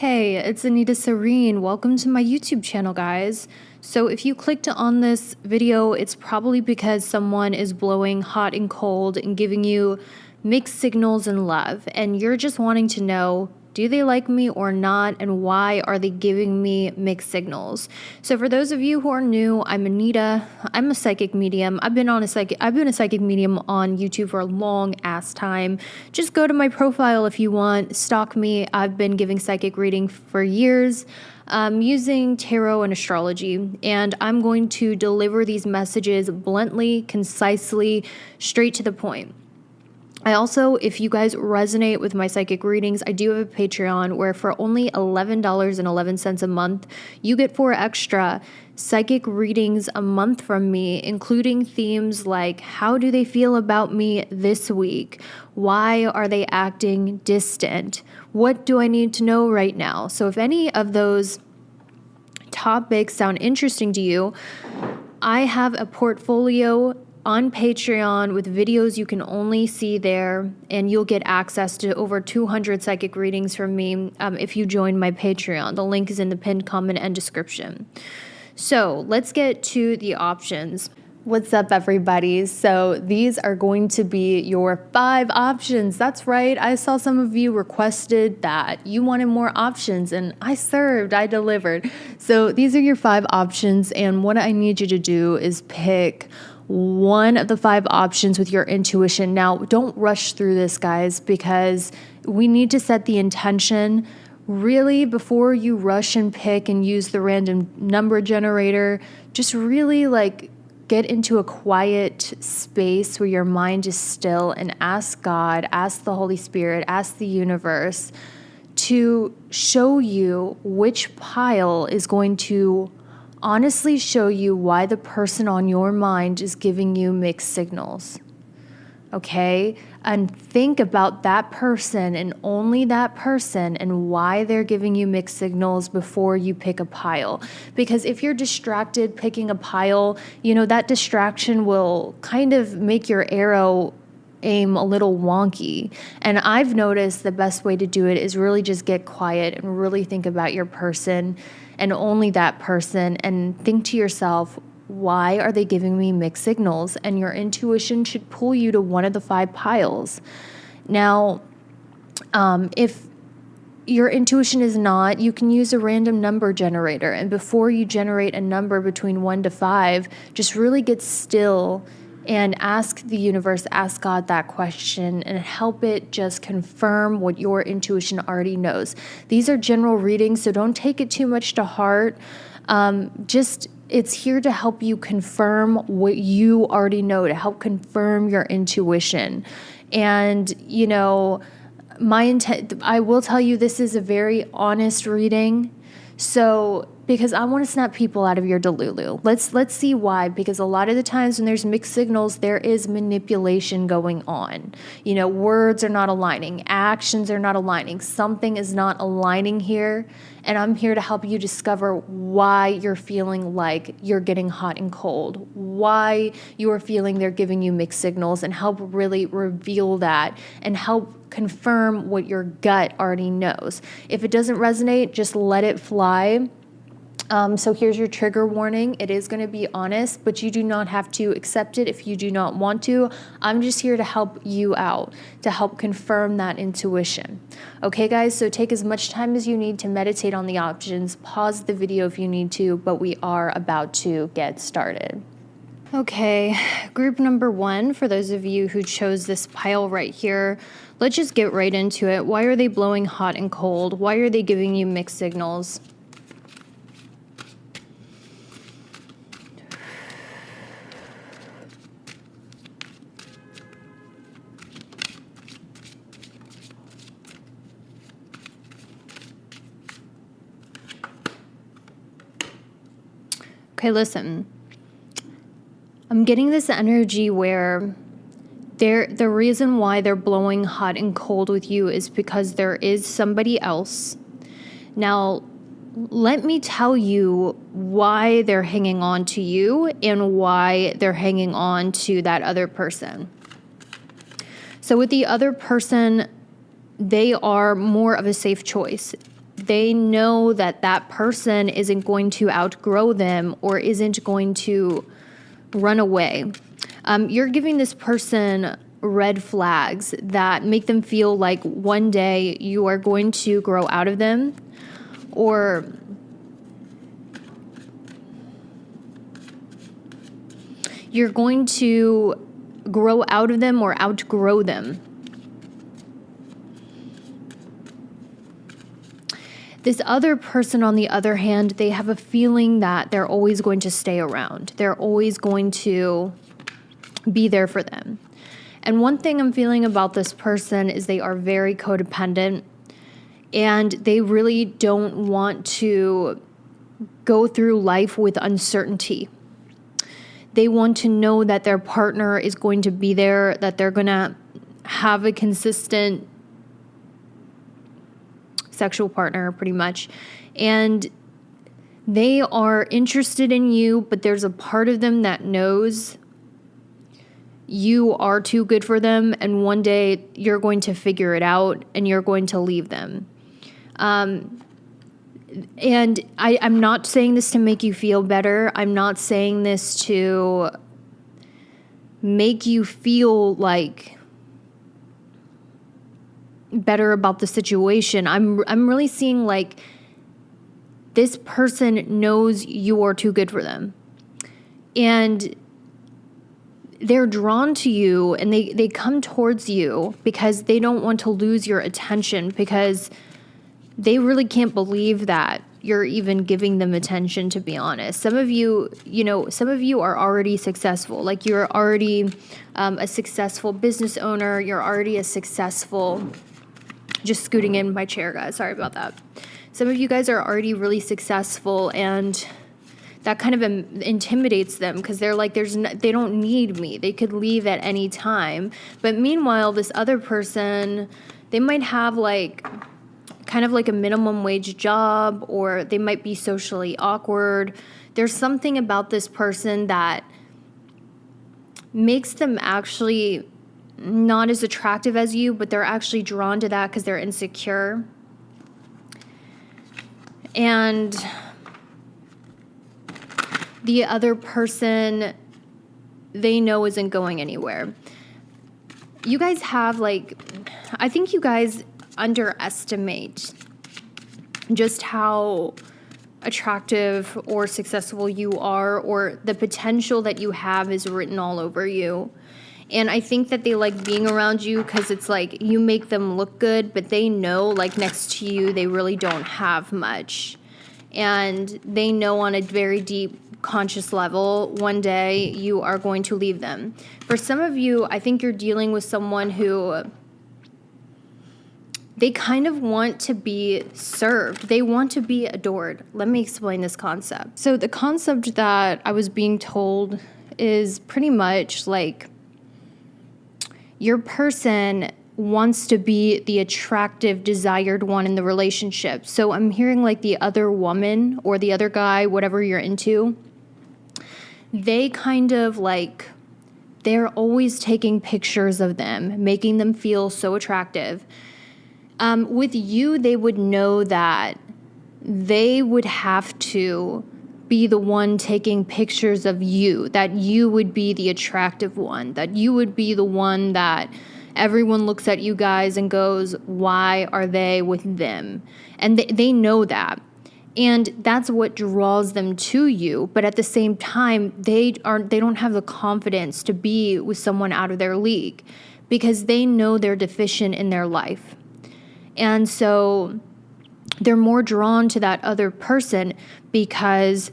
Hey, it's Anita Serene. Welcome to my YouTube channel, guys. So if you clicked on this video, it's probably because someone is blowing hot and cold and giving you mixed signals in love, and you're just wanting to know, do they like me or not, and why are they giving me mixed signals? So for those of you who are new, I'm Anita. I'm a psychic medium. I've been a psychic medium on YouTube for a long ass time. Just go to my profile if you want, stalk me. I've been giving psychic reading for years. Using tarot and astrology, and I'm going to deliver these messages bluntly, concisely, straight to the point. I also, if you guys resonate with my psychic readings, I do have a Patreon where for only $11.11 a month, you get 4 extra psychic readings a month from me, including themes like how do they feel about me this week? Why are they acting distant? What do I need to know right now? So if any of those topics sound interesting to you, I have a portfolio on Patreon with videos you can only see there, and you'll get access to over 200 psychic readings from me if you join my Patreon. The link is in the pinned comment and description. So let's get to the options. What's up, everybody? So these are going to be your 5 options. That's right. I saw some of you requested that you wanted more options, and I delivered. So these are your 5 options, and what I need you to do is pick one of the 5 options with your intuition. Now, don't rush through this, guys, because we need to set the intention really before you rush and pick and use the random number generator. Just really get into a quiet space where your mind is still and ask God, ask the Holy Spirit, ask the universe to show you which pile is going to honestly show you why the person on your mind is giving you mixed signals. Okay? And think about that person and only that person and why they're giving you mixed signals before you pick a pile. Because if you're distracted picking a pile, that distraction will kind of make your arrow aim a little wonky. And I've noticed the best way to do it is really just get quiet and really think about your person and only that person, and think to yourself, why are they giving me mixed signals? And your intuition should pull you to one of the 5 piles. Now, if your intuition is not, you can use a random number generator. And before you generate a number between 1 to 5, just really get still and ask the universe, ask God that question, and help it just confirm what your intuition already knows. These are general readings, so don't take it too much to heart. It's here to help you confirm what you already know, to help confirm your intuition. And, my intent, I will tell you, this is a very honest reading. So, because I want to snap people out of your delulu. Let's see why. Because a lot of the times when there's mixed signals, there is manipulation going on. Words are not aligning, actions are not aligning, something is not aligning here. And I'm here to help you discover why you're feeling like you're getting hot and cold, why you are feeling they're giving you mixed signals, and help really reveal that and help confirm what your gut already knows. If it doesn't resonate, just let it fly. So here's your trigger warning. It is going to be honest, but you do not have to accept it if you do not want to. I'm just here to help you out, to help confirm that intuition. Okay, guys, so take as much time as you need to meditate on the options. Pause the video if you need to, but we are about to get started. Okay, group number 1, for those of you who chose this pile right here, let's just get right into it. Why are they blowing hot and cold? Why are they giving you mixed signals? Okay, listen. I'm getting this energy where the reason why they're blowing hot and cold with you is because there is somebody else. Now, let me tell you why they're hanging on to you and why they're hanging on to that other person. So with the other person, they are more of a safe choice. they know that that person isn't going to outgrow them or isn't going to run away. You're giving this person red flags that make them feel like one day you are going to grow out of them, or you're going to grow out of them or outgrow them. This other person, on the other hand, they have a feeling that they're always going to stay around. They're always going to be there for them. And one thing I'm feeling about this person is they are very codependent, and they really don't want to go through life with uncertainty. They want to know that their partner is going to be there, that they're going to have a consistent sexual partner, pretty much. And they are interested in you, but there's a part of them that knows you are too good for them, and one day you're going to figure it out and you're going to leave them. And I'm not saying this to make you feel better. I'm not saying this to make you feel like better about the situation. I'm really seeing like this person knows you are too good for them. And they're drawn to you, and they come towards you because they don't want to lose your attention, because they really can't believe that you're even giving them attention, to be honest. Some of you are already successful. Like, you're already a successful business owner. You're already a successful... Just scooting in my chair, guys. Sorry about that. Some of you guys are already really successful, and that kind of intimidates them, because they're like, they don't need me. They could leave at any time. But meanwhile, this other person, they might have like kind of like a minimum wage job, or they might be socially awkward. There's something about this person that makes them actually not as attractive as you, but they're actually drawn to that because they're insecure. And the other person, they know isn't going anywhere. You guys have I think you guys underestimate just how attractive or successful you are, or the potential that you have is written all over you. And I think that they like being around you because it's like you make them look good, but they know like next to you they really don't have much. And they know on a very deep conscious level one day you are going to leave them. For some of you, I think you're dealing with someone who they kind of want to be served. They want to be adored. Let me explain this concept. So the concept that I was being told is pretty much like your person wants to be the attractive, desired one in the relationship. So I'm hearing like the other woman or the other guy, whatever you're into, they kind of like, they're always taking pictures of them, making them feel so attractive. With you, they would know that they would have to be the one taking pictures of you, that you would be the attractive one, that you would be the one that everyone looks at you guys and goes, why are they with them? And they know that. And that's what draws them to you. But at the same time, they don't have the confidence to be with someone out of their league because they know they're deficient in their life. And so they're more drawn to that other person because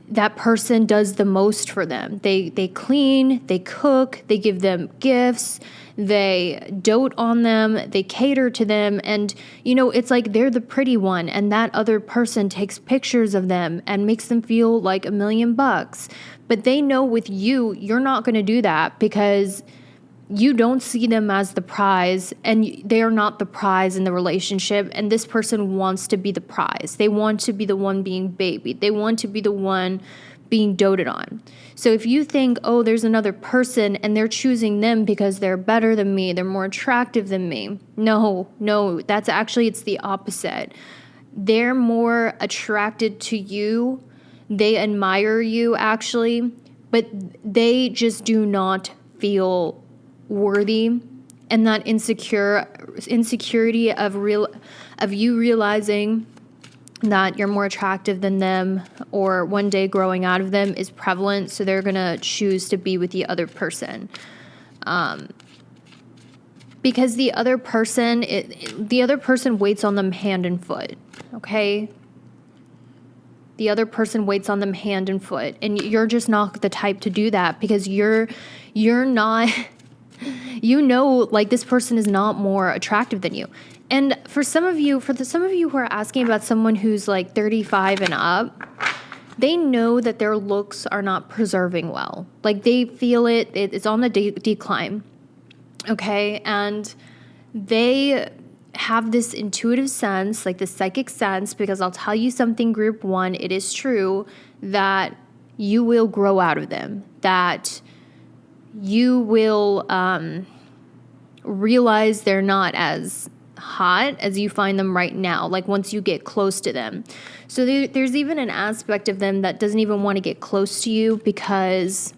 that person does the most for them. They clean, they cook, they give them gifts, they dote on them, they cater to them. And, it's like they're the pretty one, and that other person takes pictures of them and makes them feel like $1 million. But they know with you, you're not going to do that because you don't see them as the prize, and they are not the prize in the relationship. And this person wants to be the prize. They want to be the one being babied. They want to be the one being doted on. So if you think, oh, there's another person and they're choosing them because they're better than me, they're more attractive than me. No, that's actually, it's the opposite. they're more attracted to you. They admire you, actually, but they just do not feel worthy. And that insecurity of you realizing that you're more attractive than them, or one day growing out of them, is prevalent. So they're gonna choose to be with the other person, because the other person waits on them hand and foot. Okay. The other person waits on them hand and foot, and you're just not the type to do that, because you're not, like, this person is not more attractive than you. And for some of you who are asking about someone who's like 35 and up, they know that their looks are not preserving well. Like, they feel it's on the decline. Okay. And they have this intuitive sense, like the psychic sense, because I'll tell you something, group one, it is true that you will grow out of them, that you will realize they're not as hot as you find them right now, like once you get close to them. So there's even an aspect of them that doesn't even want to get close to you, because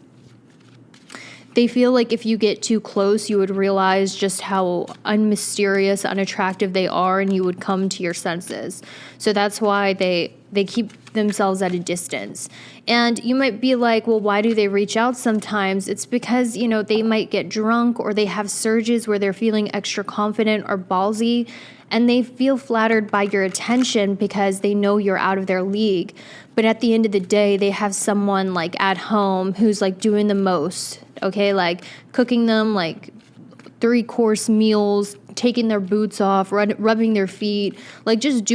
they feel like if you get too close, you would realize just how unmysterious, unattractive they are, and you would come to your senses. So that's why they keep themselves at a distance. And you might be like, well, why do they reach out sometimes? It's because, they might get drunk, or they have surges where they're feeling extra confident or ballsy, and they feel flattered by your attention because they know you're out of their league. But at the end of the day, they have someone like at home who's like doing the most, okay? Like cooking them like 3-course meals, taking their boots off, rubbing their feet, like just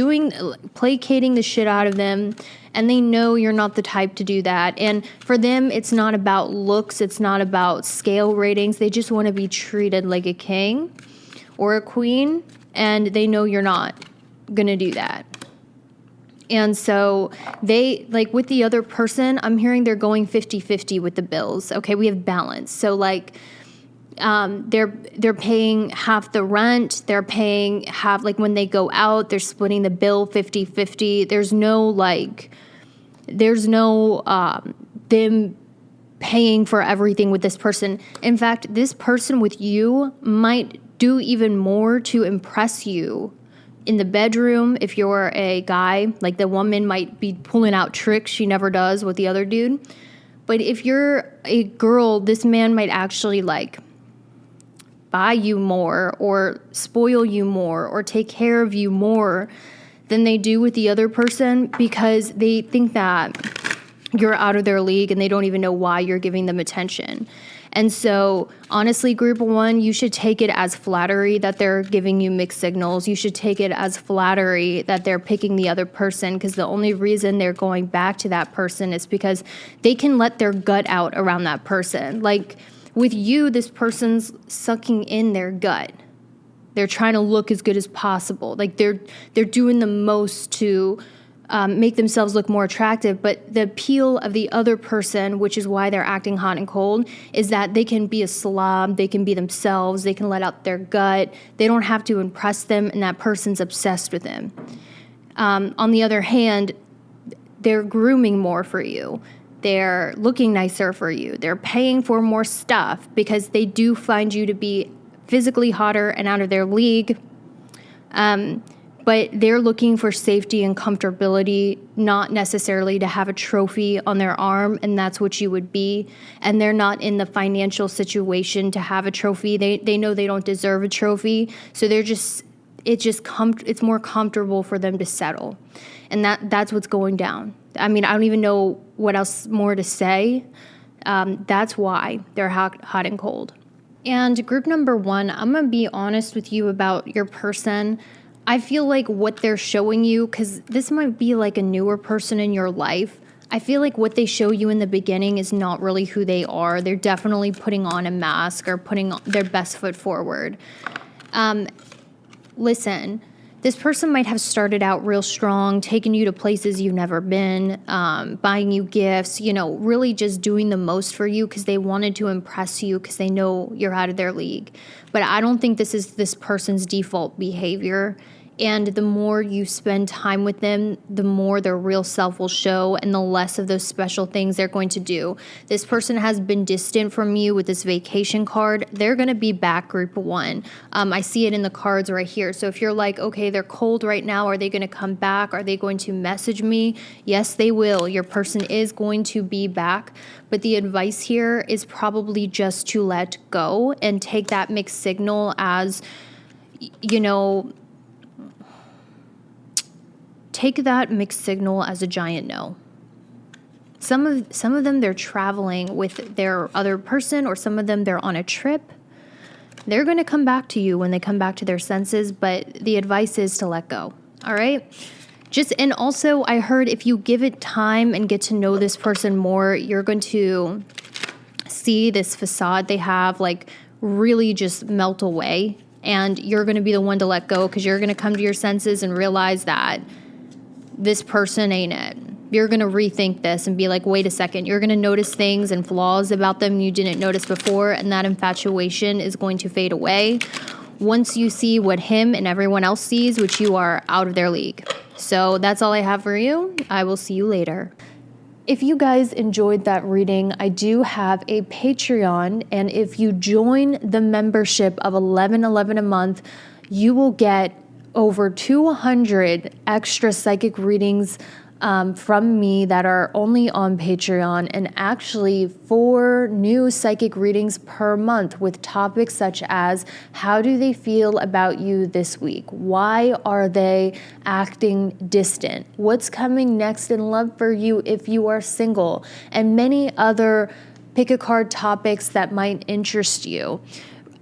placating the shit out of them. And they know you're not the type to do that. And for them, it's not about looks. It's not about scale ratings. They just want to be treated like a king or a queen. And they know you're not going to do that. And so they, like with the other person, I'm hearing they're going 50-50 with the bills. Okay, we have balance. So like they're paying half the rent. They're paying half, like when they go out, they're splitting the bill 50-50. There's no them paying for everything with this person. In fact, this person with you might do even more to impress you in the bedroom. If you're a guy, like the woman might be pulling out tricks she never does with the other dude. But if you're a girl, this man might actually like buy you more, or spoil you more, or take care of you more than they do with the other person, because they think that you're out of their league and they don't even know why you're giving them attention. And so, honestly, group one, you should take it as flattery that they're giving you mixed signals. You should take it as flattery that they're picking the other person, because the only reason they're going back to that person is because they can let their gut out around that person. Like, with you, this person's sucking in their gut. They're trying to look as good as possible. Like, they're doing the most to make themselves look more attractive. But the appeal of the other person, which is why they're acting hot and cold, is that they can be a slob, they can be themselves, they can let out their gut, they don't have to impress them, and that person's obsessed with them. On the other hand, they're grooming more for you. They're looking nicer for you. They're paying for more stuff because they do find you to be physically hotter and out of their league. But they're looking for safety and comfortability, not necessarily to have a trophy on their arm, and that's what you would be. And they're not in the financial situation to have a trophy. They know they don't deserve a trophy, so it's more comfortable for them to settle. And that's what's going down. I mean, I don't even know what else more to say. That's why they're hot and cold. And group number one, I'm going to be honest with you about your person. I feel like what they're showing you, because this might be like a newer person in your life, I feel like what they show you in the beginning is not really who they are. They're definitely putting on a mask or putting their best foot forward. Listen, this person might have started out real strong, taking you to places you've never been, buying you gifts, really just doing the most for you because they wanted to impress you because they know you're out of their league. But I don't think this is this person's default behavior. And the more you spend time with them, the more their real self will show and the less of those special things they're going to do. This person has been distant from you with this vacation card. They're going to be back, group 1. I see it in the cards right here. So if you're like, okay, they're cold right now. Are they going to come back? Are they going to message me? Yes, they will. Your person is going to be back. But the advice here is probably just to let go and take that mixed signal as, take that mixed signal as a giant no. Some of them, they're traveling with their other person, or some of them, they're on a trip. They're going to come back to you when they come back to their senses, but the advice is to let go. All right? And also, I heard if you give it time and get to know this person more, you're going to see this facade they have like really just melt away, and you're going to be the one to let go because you're going to come to your senses and realize that this person ain't it. You're going to rethink this and be like, wait a second. You're going to notice things and flaws about them you didn't notice before, and that infatuation is going to fade away once you see what him and everyone else sees, which you are out of their league. So that's all I have for you. I will see you later. If you guys enjoyed that reading, I do have a Patreon, and if you join the membership of $11.11 a month, you will get over 200 extra psychic readings from me that are only on Patreon, and actually 4 new psychic readings per month with topics such as how do they feel about you this week? Why are they acting distant? What's coming next in love for you if you are single? And many other pick a card topics that might interest you.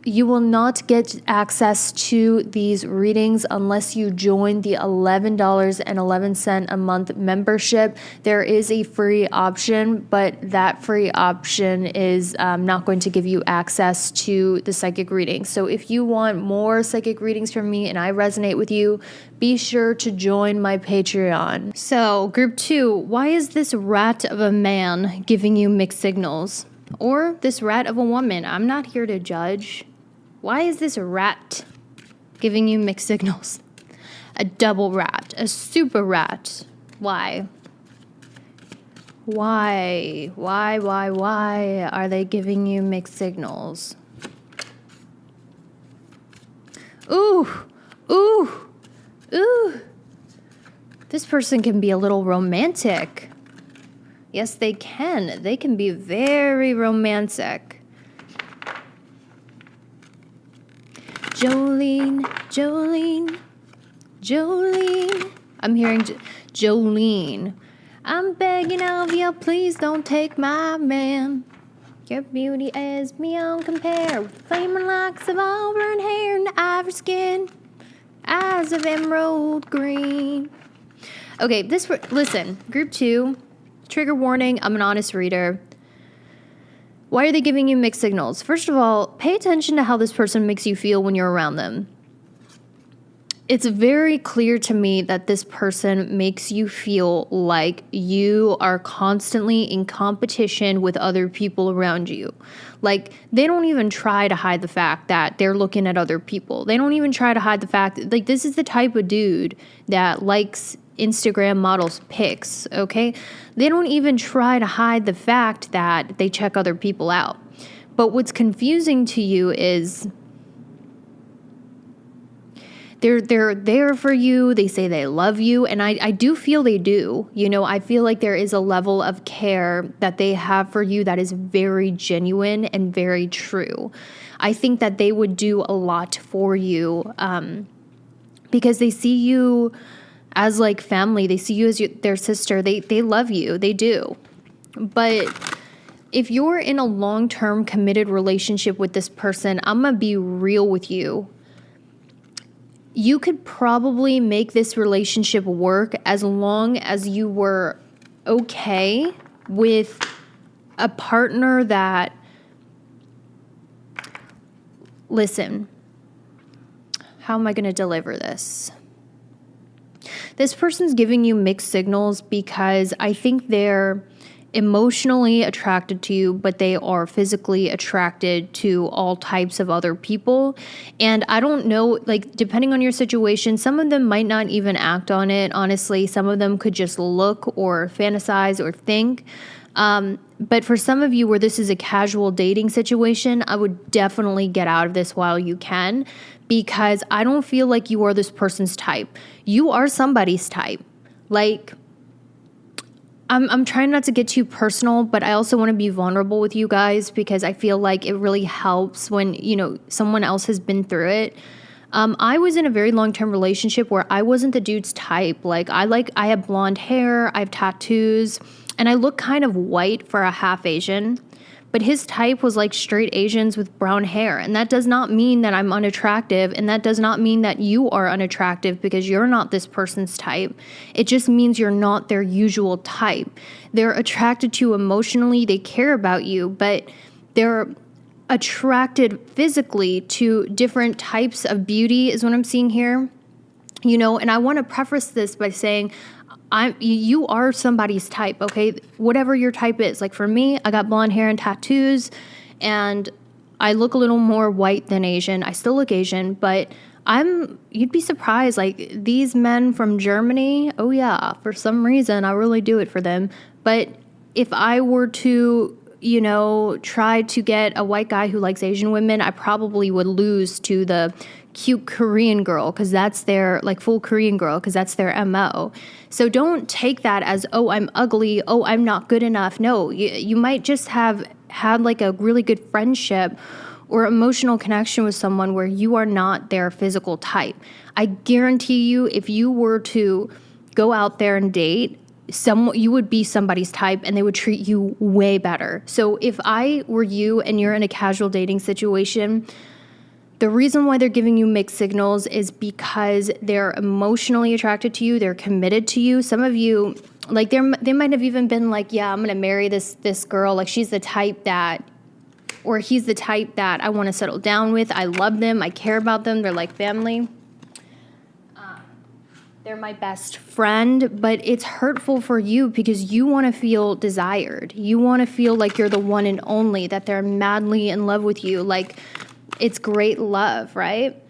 You will not get access to these readings unless you join the $11.11 a month membership. There is a free option, but that free option is not going to give you access to the psychic readings. So if you want more psychic readings from me and I resonate with you, be sure to join my Patreon. So, group 2, why is this rat of a man giving you mixed signals? Or this rat of a woman? I'm not here to judge. Why is this rat giving you mixed signals? A double rat, a super rat. Why? Why are they giving you mixed signals? Ooh. This person can be a little romantic. Yes, they can. They can be very romantic. Jolene. I'm hearing Jolene. I'm begging of you, please don't take my man. Your beauty is beyond compare, with flaming locks of auburn hair and ivory skin, eyes of emerald green. Okay, listen, group 2, trigger warning, I'm an honest reader. Why are they giving you mixed signals? First of all, pay attention to how this person makes you feel when you're around them. It's very clear to me that this person makes you feel like you are constantly in competition with other people around you. Like, they don't even try to hide the fact that they're looking at other people. They don't even try to hide the fact that, like, this is the type of dude that likes Instagram models' pics, okay? They don't even try to hide the fact that they check other people out. But what's confusing to you is they're there for you. They say they love you, and I do feel they do. You know, I feel like there is a level of care that they have for you that is very genuine and very true. I think that they would do a lot for you because they see you as like family. They see you as their sister. They love you. They do. But if you're in a long-term committed relationship with this person, I'm going to be real with you. You could probably make this relationship work as long as you were okay with a partner that, listen, how am I going to deliver this? This person's giving you mixed signals because I think they're emotionally attracted to you, but they are physically attracted to all types of other people. And I don't know, like, depending on your situation, some of them might not even act on it. Honestly, some of them could just look or fantasize or think. But for some of you where this is a casual dating situation, I would definitely get out of this while you can, because I don't feel like you are this person's type. You are somebody's type. Like, I'm trying not to get too personal, but I also want to be vulnerable with you guys because I feel like it really helps when, someone else has been through it. I was in a very long-term relationship where I wasn't the dude's type. I have blonde hair, I have tattoos, and I look kind of white for a half Asian. But his type was like straight Asians with brown hair. And that does not mean that I'm unattractive. And that does not mean that you are unattractive because you're not this person's type. It just means you're not their usual type. They're attracted to you emotionally. They care about you, but they're attracted physically to different types of beauty is what I'm seeing here. And I want to preface this by saying, you are somebody's type, okay? Whatever your type is. Like for me, I got blonde hair and tattoos, and I look a little more white than Asian. I still look Asian, but you'd be surprised. Like these men from Germany, oh yeah, for some reason, I really do it for them. But if I were to, try to get a white guy who likes Asian women, I probably would lose to the cute Korean girl because that's their, like full Korean girl because that's their MO. So don't take that as, oh, I'm ugly, oh, I'm not good enough. No, you might just have had like a really good friendship or emotional connection with someone where you are not their physical type. I guarantee you, if you were to go out there and date, you would be somebody's type and they would treat you way better. So if I were you and you're in a casual dating situation, the reason why they're giving you mixed signals is because they're emotionally attracted to you. They're committed to you. Some of you, like they might have even been like, yeah, I'm going to marry this girl. Like she's the type that, or he's the type that I want to settle down with. I love them. I care about them. They're like family. They're my best friend, but it's hurtful for you because you want to feel desired. You want to feel like you're the one and only, that they're madly in love with you. Like it's great love, right?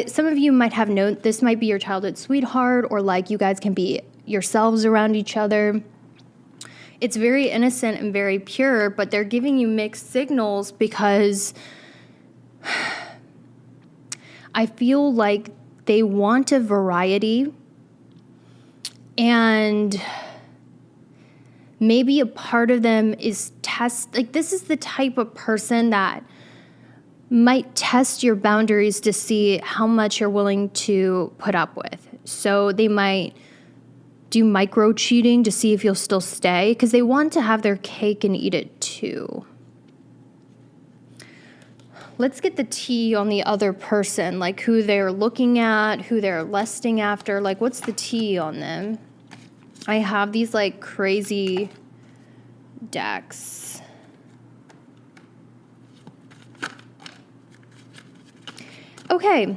Some of you might have known this might be your childhood sweetheart, or like you guys can be yourselves around each other. It's very innocent and very pure, but they're giving you mixed signals because I feel like they want a variety. And maybe a part of them is like this is the type of person that might test your boundaries to see how much you're willing to put up with. So they might do micro cheating to see if you'll still stay because they want to have their cake and eat it too. Let's get the tea on the other person, like who they're looking at, who they're lusting after. Like, what's the tea on them? I have these like crazy decks. Okay,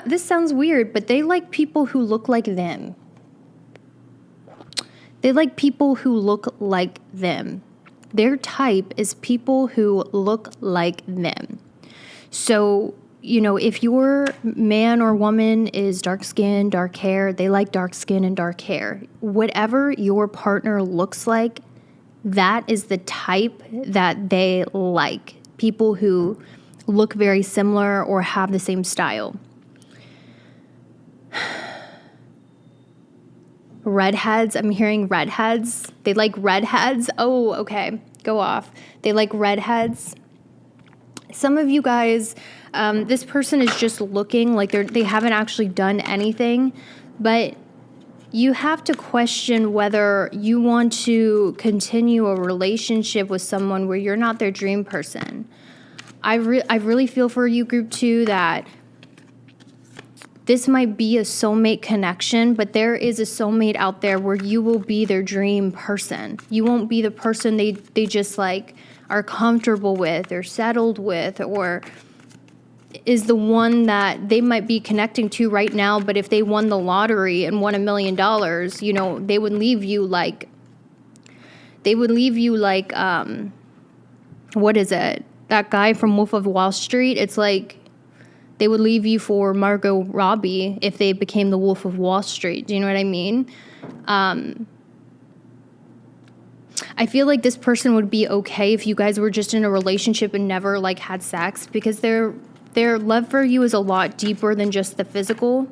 this sounds weird, but they like people who look like them. They like people who look like them. Their type is people who look like them. So, if your man or woman is dark skin, dark hair, they like dark skin and dark hair. Whatever your partner looks like, that is the type that they like. People who look very similar or have the same style. Redheads, I'm hearing redheads. They like redheads. Oh, okay, go off. They like redheads. Some of you guys, this person is just looking like they haven't actually done anything, but you have to question whether you want to continue a relationship with someone where you're not their dream person. I really feel for you, group 2, that this might be a soulmate connection, but there is a soulmate out there where you will be their dream person. You won't be the person they just like are comfortable with or settled with, or is the one that they might be connecting to right now, but if they won the lottery and won $1 million, they would leave you like They would leave you like, what is it? That guy from Wolf of Wall Street. It's like they would leave you for Margot Robbie if they became the Wolf of Wall Street. Do you know what I mean? I feel like this person would be okay if you guys were just in a relationship and never like had sex, because their love for you is a lot deeper than just the physical.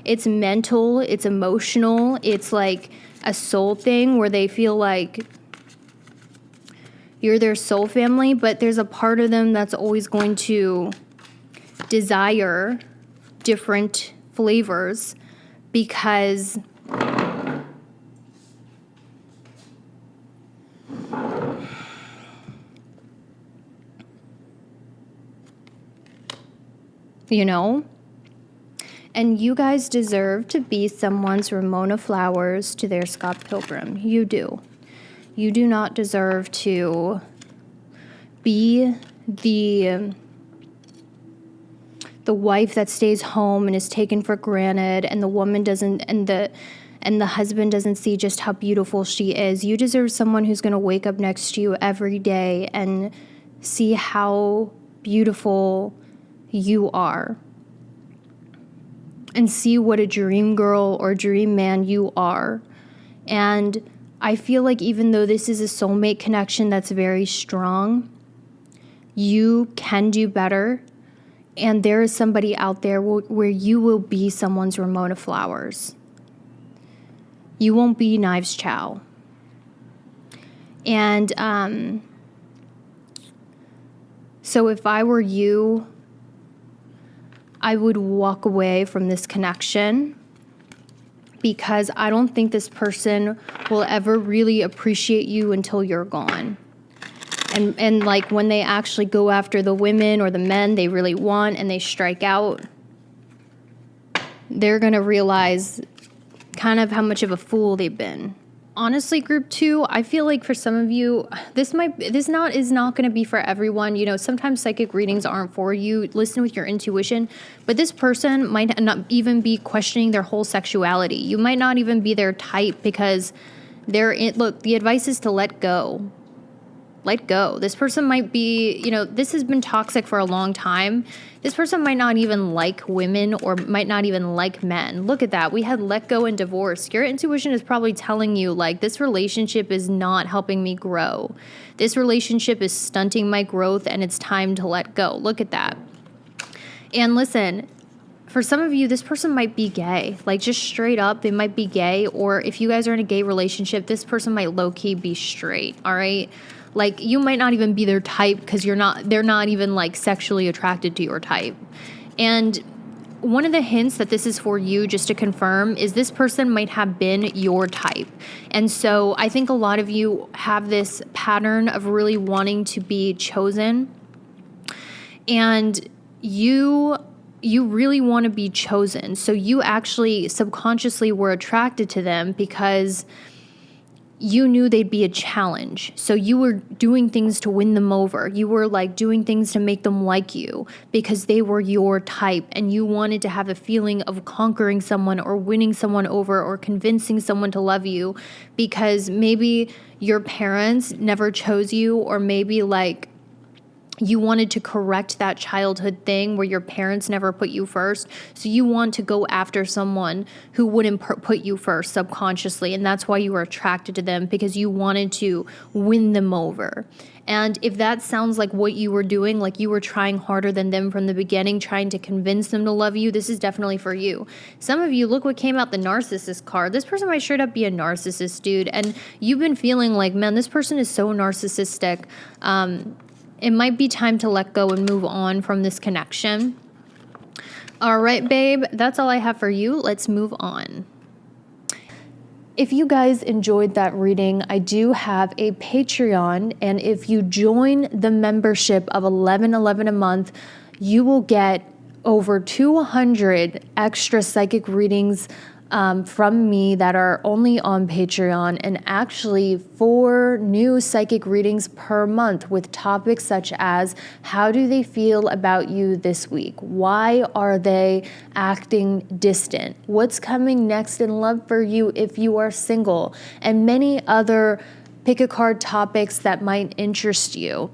It's mental, it's emotional, it's like a soul thing where they feel like you're their soul family, but there's a part of them that's always going to desire different flavors because you know? And you guys deserve to be someone's Ramona Flowers to their Scott Pilgrim. You do. You do not deserve to be the wife that stays home and is taken for granted, and the woman doesn't, and the husband doesn't see just how beautiful she is. You deserve someone who's going to wake up next to you every day and see how beautiful you are, and see what a dream girl or dream man you are. And I feel like even though this is a soulmate connection that's very strong, you can do better. And there is somebody out there where you will be someone's Ramona Flowers. You won't be Knives Chow. And so if I were you, I would walk away from this connection, because I don't think this person will ever really appreciate you until you're gone. And like when they actually go after the women or the men they really want and they strike out, they're going to realize kind of how much of a fool they've been. Honestly, group 2, I feel like for some of you, this is not going to be for everyone. You know, sometimes psychic readings aren't for you. Listen with your intuition. But this person might not even be questioning their whole sexuality. You might not even be their type, because look, the advice is to let go. Let go. This person might be, you know, this has been toxic for a long time. This person might not even like women or might not even like men. Look at that. We had let go and divorce. Your intuition is probably telling you, like, this relationship is not helping me grow. This relationship is stunting my growth and it's time to let go. Look at that. And listen, for some of you, this person might be gay. Like, just straight up, they might be gay. Or if you guys are in a gay relationship, this person might low-key be straight, all right? Like, you might not even be their type because they're not even like sexually attracted to your type. And one of the hints that this is for you, just to confirm, is this person might have been your type. And so I think a lot of you have this pattern of really wanting to be chosen. And you really want to be chosen. So you actually subconsciously were attracted to them because you knew they'd be a challenge. So you were doing things to win them over. You were like doing things to make them like you because they were your type, and you wanted to have a feeling of conquering someone or winning someone over or convincing someone to love you, because maybe your parents never chose you, or maybe like you wanted to correct that childhood thing where your parents never put you first. So you want to go after someone who wouldn't put you first subconsciously. And that's why you were attracted to them, because you wanted to win them over. And if that sounds like what you were doing, like you were trying harder than them from the beginning, trying to convince them to love you, this is definitely for you. Some of you, look what came out, the narcissist card. This person might straight up be a narcissist, dude. And you've been feeling like, man, this person is so narcissistic. It might be time to let go and move on from this connection. All right, babe, that's all I have for you. Let's move on. If you guys enjoyed that reading, I do have a Patreon, and if you join the membership of $11.11 a month, you will get over 200 extra psychic readings from me that are only on Patreon, and actually 4 new psychic readings per month with topics such as: how do they feel about you this week? Why are they acting distant? What's coming next in love for you if you are single? And many other pick a card topics that might interest you.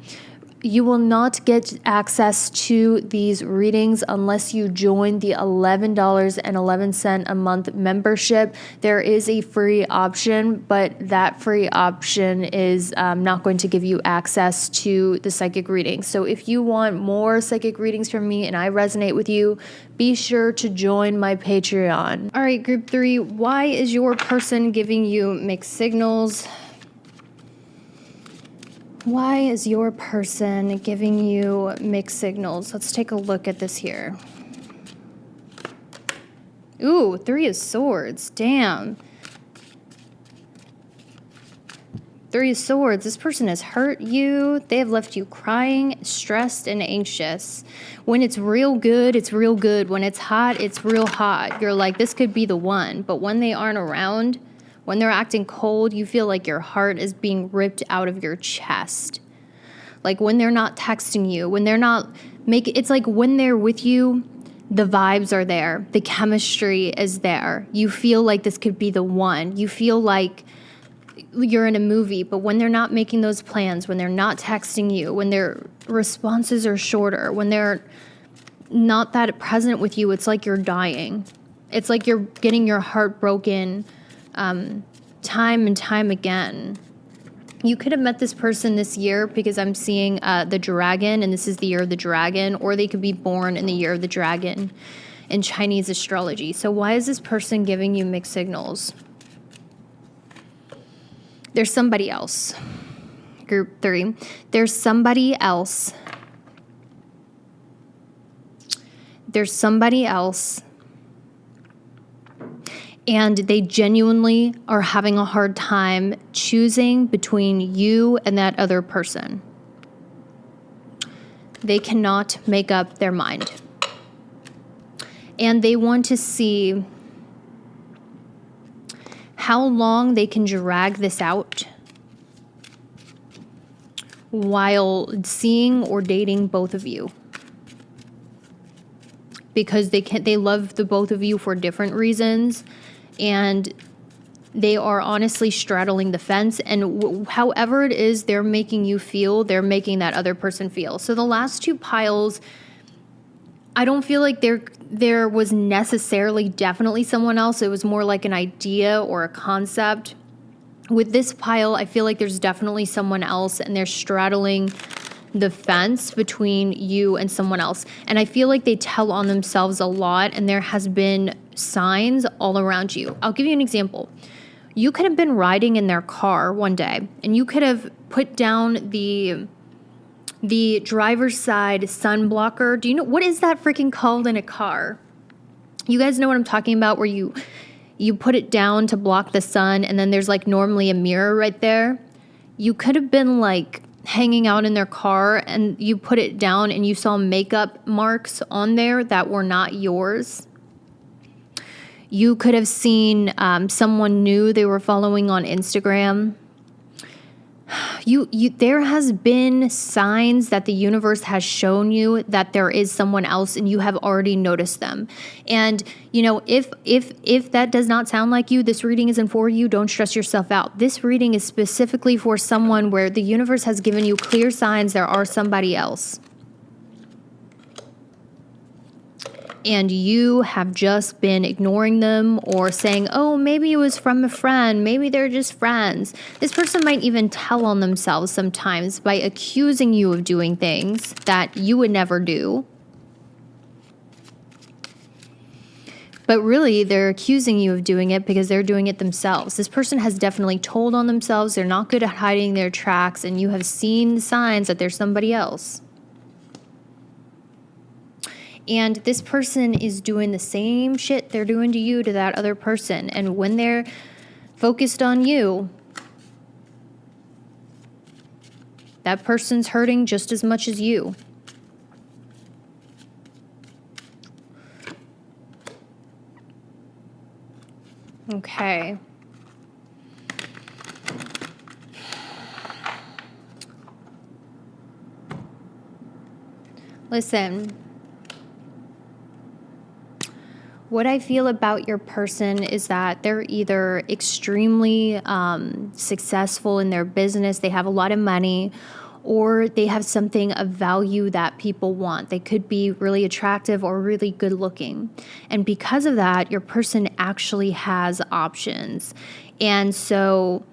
You will not get access to these readings unless you join the $11.11 a month membership. There is a free option, but that free option is not going to give you access to the psychic readings. So if you want more psychic readings from me and I resonate with you, be sure to join my Patreon. All right, group 3, why is your person giving you mixed signals? Why is your person giving you mixed signals? Let's take a look at this here. Ooh, 3 of Swords. Damn. 3 of Swords. This person has hurt you. They have left you crying, stressed, and anxious. When it's real good, it's real good. When it's hot, it's real hot. You're like, this could be the one. But when they aren't around, when they're acting cold, you feel like your heart is being ripped out of your chest. Like when they're not texting you, when they're not it's like when they're with you, the vibes are there. The chemistry is there. You feel like this could be the one. You feel like you're in a movie, but when they're not making those plans, when they're not texting you, when their responses are shorter, when they're not that present with you, it's like you're dying. It's like you're getting your heart broken time and time again. You could have met this person this year because I'm seeing the dragon, and this is the year of the dragon, or they could be born in the year of the dragon in Chinese astrology. So why is this person giving you mixed signals? There's somebody else. Group 3. There's somebody else. There's somebody else. And they genuinely are having a hard time choosing between you and that other person. They cannot make up their mind. And they want to see how long they can drag this out while seeing or dating both of you. Because they love the both of you for different reasons, and they are honestly straddling the fence, and however it is they're making you feel, they're making that other person feel. So the last 2 piles, I don't feel like there was necessarily definitely someone else. It was more like an idea or a concept. With this pile, I feel like there's definitely someone else, and they're straddling the fence between you and someone else. And I feel like they tell on themselves a lot, and there has been signs all around you. I'll give you an example. You could have been riding in their car one day, and you could have put down the driver's side sun blocker. Do you know what is that freaking called in a car? You guys know what I'm talking about, where you put it down to block the sun, and then there's like normally a mirror right there. You could have been like hanging out in their car, and you put it down and you saw makeup marks on there that were not yours. You could have seen someone new they were following on Instagram. There has been signs that the universe has shown you that there is someone else, and you have already noticed them. And you know, if that does not sound like you, this reading isn't for you. Don't stress yourself out. This reading is specifically for someone where the universe has given you clear signs there are somebody else. And you have just been ignoring them or saying, oh, maybe it was from a friend. Maybe they're just friends. This person might even tell on themselves sometimes by accusing you of doing things that you would never do. But really, they're accusing you of doing it because they're doing it themselves. This person has definitely told on themselves. They're not good at hiding their tracks, and you have seen signs that there's somebody else. And this person is doing the same shit they're doing to you to that other person. And when they're focused on you, that person's hurting just as much as you. Okay. Listen. What I feel about your person is that they're either extremely successful in their business, they have a lot of money, or they have something of value that people want. They could be really attractive or really good looking. And because of that, your person actually has options. And so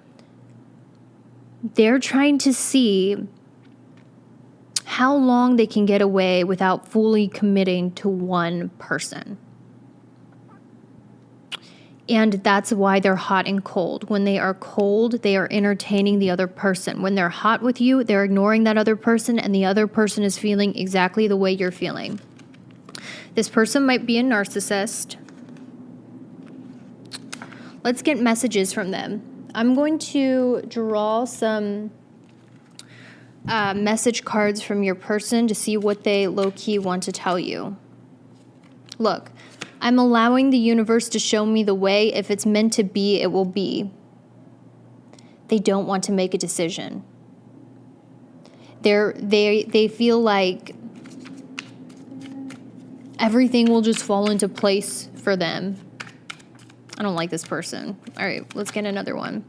they're trying to see how long they can get away without fully committing to one person. And that's why they're hot and cold. When they are cold, they are entertaining the other person. When they're hot with you, they're ignoring that other person, and the other person is feeling exactly the way you're feeling. This person might be a narcissist. Let's get messages from them. I'm going to draw some message cards from your person to see what they low-key want to tell you. Look. I'm allowing the universe to show me the way. If it's meant to be, it will be. They don't want to make a decision. They feel like everything will just fall into place for them. I don't like this person. All right, let's get another one.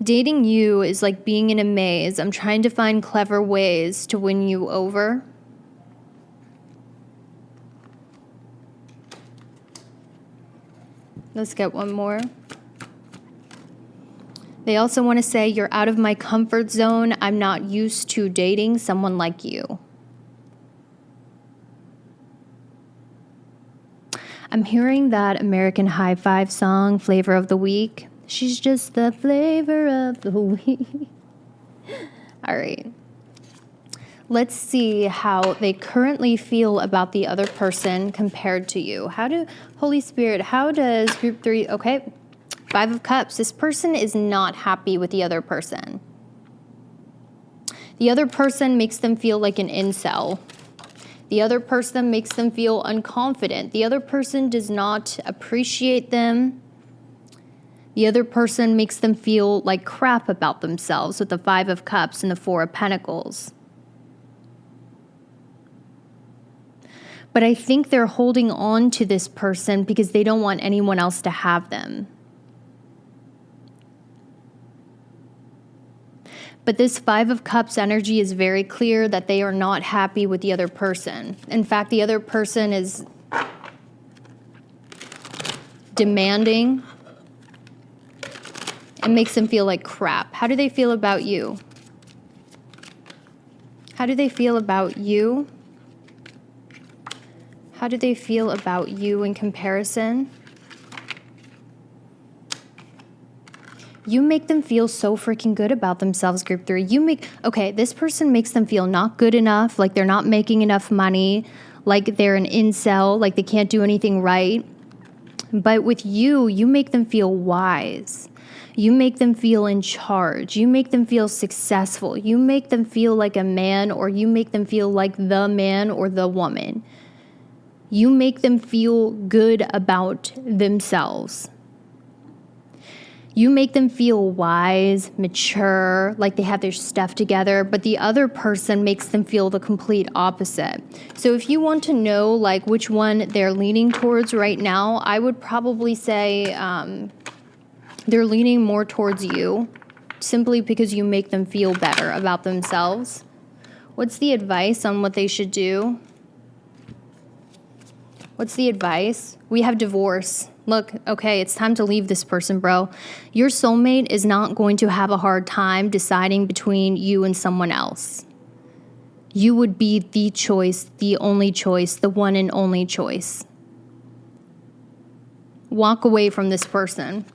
Dating you is like being in a maze. I'm trying to find clever ways to win you over. Let's get one more. They also want to say, you're out of my comfort zone. I'm not used to dating someone like you. I'm hearing that American High Five song, Flavor of the Week. She's just the flavor of the week. All right. Let's see how they currently feel about the other person compared to you. Holy Spirit, how does group 3, okay, 5 of Cups. This person is not happy with the other person. The other person makes them feel like an incel. The other person makes them feel unconfident. The other person does not appreciate them. The other person makes them feel like crap about themselves with the 5 of Cups and the 4 of Pentacles. But I think they're holding on to this person because they don't want anyone else to have them. But this 5 of Cups energy is very clear that they are not happy with the other person. In fact, the other person is demanding and makes them feel like crap. How do they feel about you? How do they feel about you? How do they feel about you in comparison? You make them feel so freaking good about themselves, group 3. This person makes them feel not good enough, like they're not making enough money, like they're an incel, like they can't do anything right. But with you, you make them feel wise. You make them feel in charge. You make them feel successful. You make them feel like a man, or you make them feel like the man or the woman. You make them feel good about themselves. You make them feel wise, mature, like they have their stuff together, but the other person makes them feel the complete opposite. So if you want to know like which one they're leaning towards right now, I would probably say they're leaning more towards you, simply because you make them feel better about themselves. What's the advice on what they should do? What's the advice? We have divorce. Look, okay, it's time to leave this person, bro. Your soulmate is not going to have a hard time deciding between you and someone else. You would be the choice, the only choice, the one and only choice. Walk away from this person.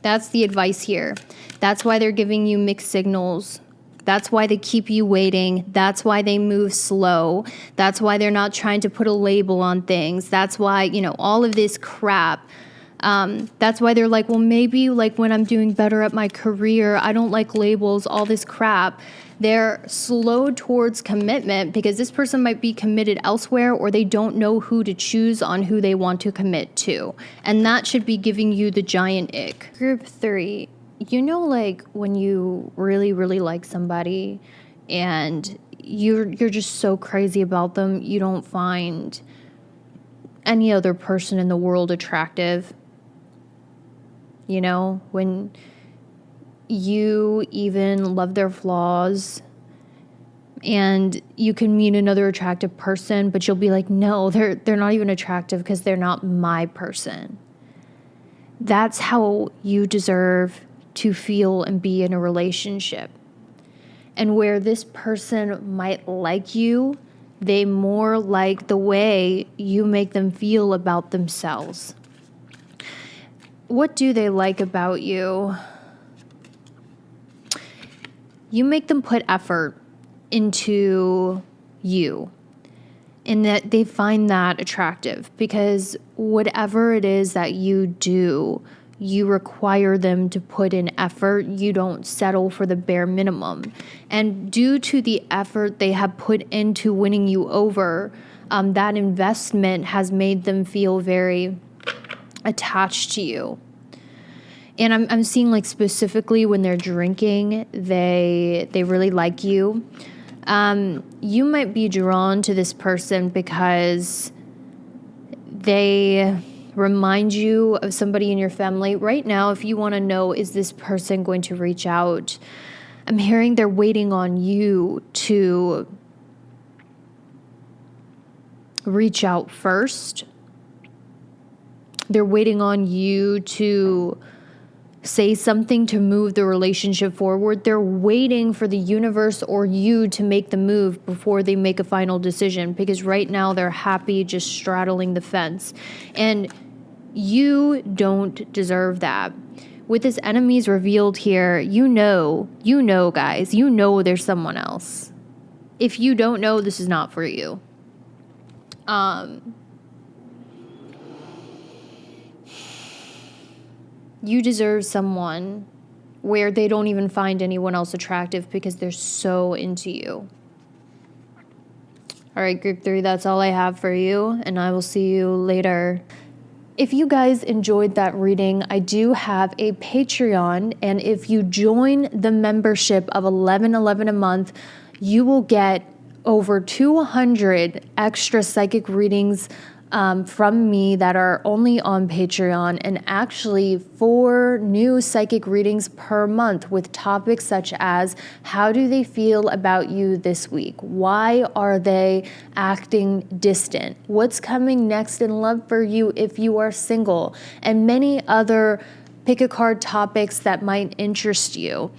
That's the advice here. That's why they're giving you mixed signals. That's why they keep you waiting. That's why they move slow. That's why they're not trying to put a label on things. That's why, all of this crap. That's why they're like, well, maybe like when I'm doing better at my career, I don't like labels, all this crap. They're slow towards commitment because this person might be committed elsewhere, or they don't know who to choose on who they want to commit to. And that should be giving you the giant ick. Group 3. Like when you really, really like somebody and you're just so crazy about them, you don't find any other person in the world attractive. You know, when you even love their flaws, and you can meet another attractive person, but you'll be like, no, they're not even attractive because they're not my person. That's how you deserve to feel and be in a relationship. And where this person might like you, they more like the way you make them feel about themselves. What do they like about you? You make them put effort into you, and that they find that attractive, because whatever it is that you do, you require them to put in effort. You don't settle for the bare minimum. And due to the effort they have put into winning you over, that investment has made them feel very attached to you. And I'm seeing, like, specifically when they're drinking, they really like you. You might be drawn to this person because they remind you of somebody in your family. Right now, if you want to know, is this person going to reach out? I'm hearing they're waiting on you to reach out first. They're waiting on you to say something to move the relationship forward. They're waiting for the universe or you to make the move before they make a final decision, because right now they're happy just straddling the fence. And you don't deserve that. With this enemies revealed here, you know, guys, you know there's someone else. If you don't know, this is not for you. You deserve someone where they don't even find anyone else attractive because they're so into you. All right, group 3, that's all I have for you, and I will see you later. If you guys enjoyed that reading, I do have a Patreon, and if you join the membership of $11.11 a month, you will get over 200 extra psychic readings from me that are only on Patreon, and actually 4 new psychic readings per month with topics such as, how do they feel about you this week? Why are they acting distant? What's coming next in love for you if you are single? And many other pick a card topics that might interest you.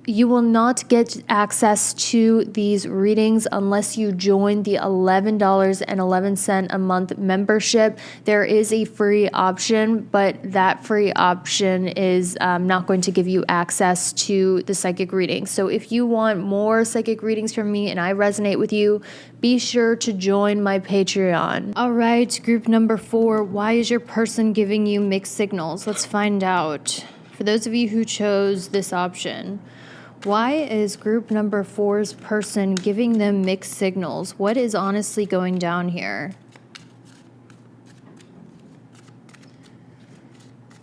You will not get access to these readings unless you join the $11.11 a month membership. There is a free option, but that free option is not going to give you access to the psychic readings. So if you want more psychic readings from me and I resonate with you, be sure to join my Patreon. All right, group number 4, why is your person giving you mixed signals? Let's find out. For those of you who chose this option, why is group number 4's person giving them mixed signals? What is honestly going down here?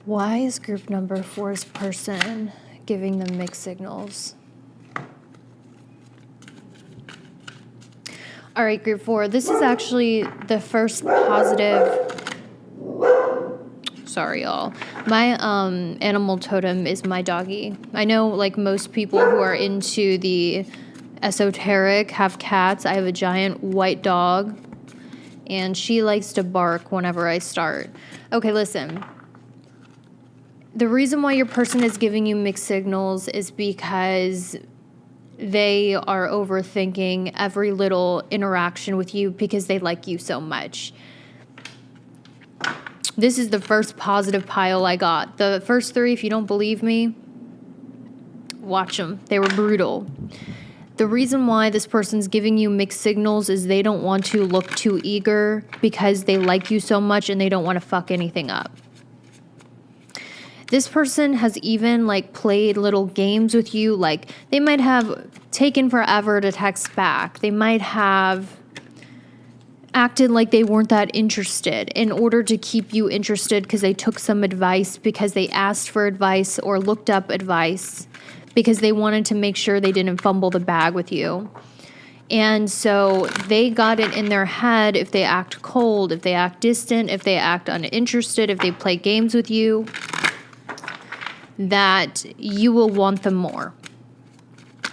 Why is group number 4's person giving them mixed signals? All right, group 4, this is actually the first positive. Sorry, y'all. My animal totem is my doggy. I know, like, most people who are into the esoteric have cats. I have a giant white dog, and she likes to bark whenever I start. Okay, listen. The reason why your person is giving you mixed signals is because they are overthinking every little interaction with you because they like you so much. This is the first positive pile I got. The first 3, if you don't believe me, watch them. They were brutal. The reason why this person's giving you mixed signals is they don't want to look too eager because they like you so much and they don't want to fuck anything up. This person has even, like, played little games with you. Like, they might have taken forever to text back. They might have acted like they weren't that interested in order to keep you interested, because they took some advice, because they asked for advice or looked up advice, because they wanted to make sure they didn't fumble the bag with you. And so they got it in their head, if they act cold, if they act distant, if they act uninterested, if they play games with you, that you will want them more.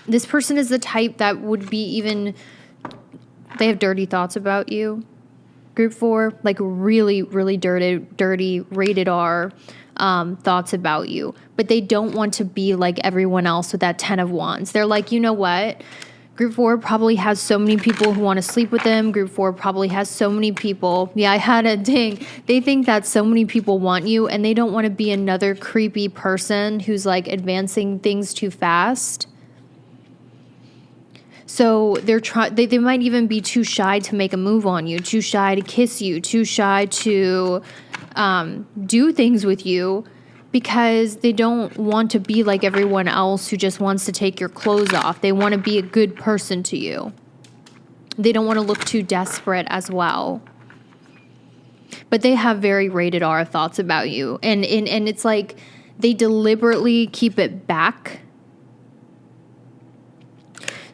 This person is the type that would be they have dirty thoughts about you. Group 4, like really, really dirty, rated R thoughts about you. But they don't want to be like everyone else with that 10 of Wands. They're like, you know what? Group 4 probably has so many people who want to sleep with them. Group 4 probably has so many people. Yeah, I had a ding. They think that so many people want you, and they don't want to be another creepy person who's like advancing things too fast. So they might even be too shy to make a move on you, too shy to kiss you, too shy to do things with you, because they don't want to be like everyone else who just wants to take your clothes off. They want to be a good person to you. They don't want to look too desperate as well. But they have very rated R thoughts about you. And it's like they deliberately keep it back.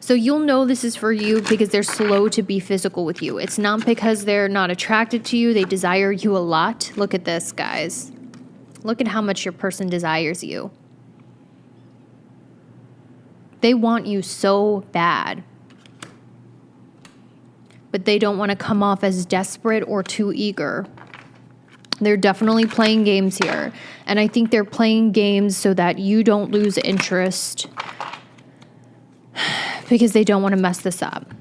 So you'll know this is for you because they're slow to be physical with you. It's not because they're not attracted to you. They desire you a lot. Look at this, guys. Look at how much your person desires you. They want you so bad. But they don't want to come off as desperate or too eager. They're definitely playing games here. And I think they're playing games so that you don't lose interest, because they don't want to mess this up.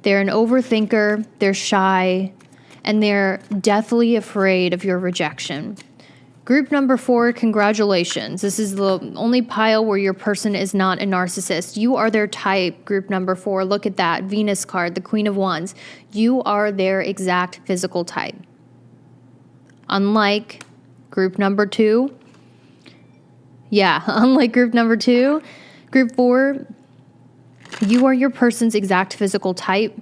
They're an overthinker, they're shy, and they're deathly afraid of your rejection. Group number 4, congratulations. This is the only pile where your person is not a narcissist. You are their type, group number 4. Look at that Venus card, the Queen of Wands. You are their exact physical type. Unlike group number 2. Yeah, unlike group number 2, group 4, you are your person's exact physical type.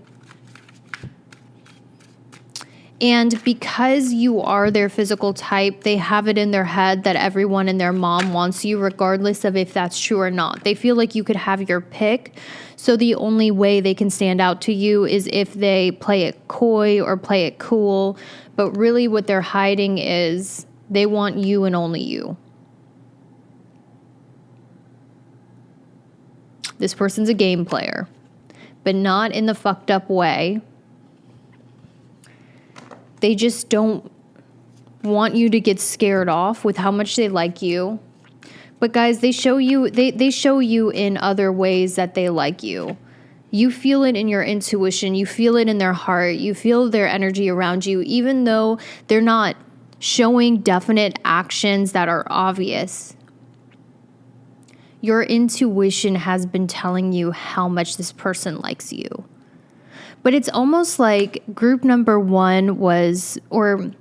And because you are their physical type, they have it in their head that everyone and their mom wants you, regardless of if that's true or not. They feel like you could have your pick. So the only way they can stand out to you is if they play it coy or play it cool. But really what they're hiding is they want you and only you. This person's a game player, but not in the fucked up way. They just don't want you to get scared off with how much they like you. But guys, they show you in other ways that they like you. You feel it in your intuition. You feel it in their heart. You feel their energy around you, even though they're not showing definite actions that are obvious. Your intuition has been telling you how much this person likes you. But it's almost like group number 1 was, group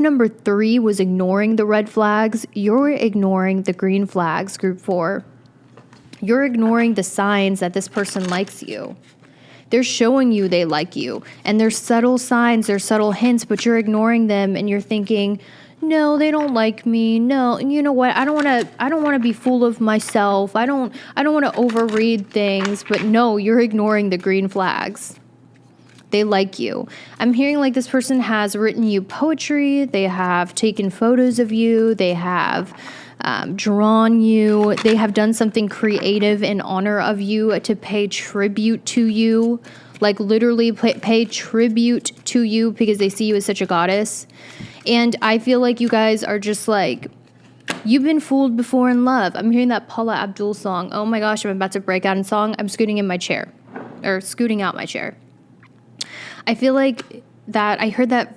number 3 was ignoring the red flags. You're ignoring the green flags, group 4. You're ignoring the signs that this person likes you. They're showing you they like you. And there's subtle signs, there's subtle hints, but you're ignoring them and you're thinking, no, they don't like me. No, and you know what? I don't want to be full of myself. I don't want to overread things, but no, you're ignoring the green flags. They like you. I'm hearing like this person has written you poetry. They have taken photos of you. They have drawn you. They have done something creative in honor of you to pay tribute to you. Like literally pay tribute to you because they see you as such a goddess. And I feel like you guys are just like, you've been fooled before in love. I'm hearing that Paula Abdul song. Oh my gosh, I'm about to break out in song. I'm scooting out my chair. I feel like that I heard that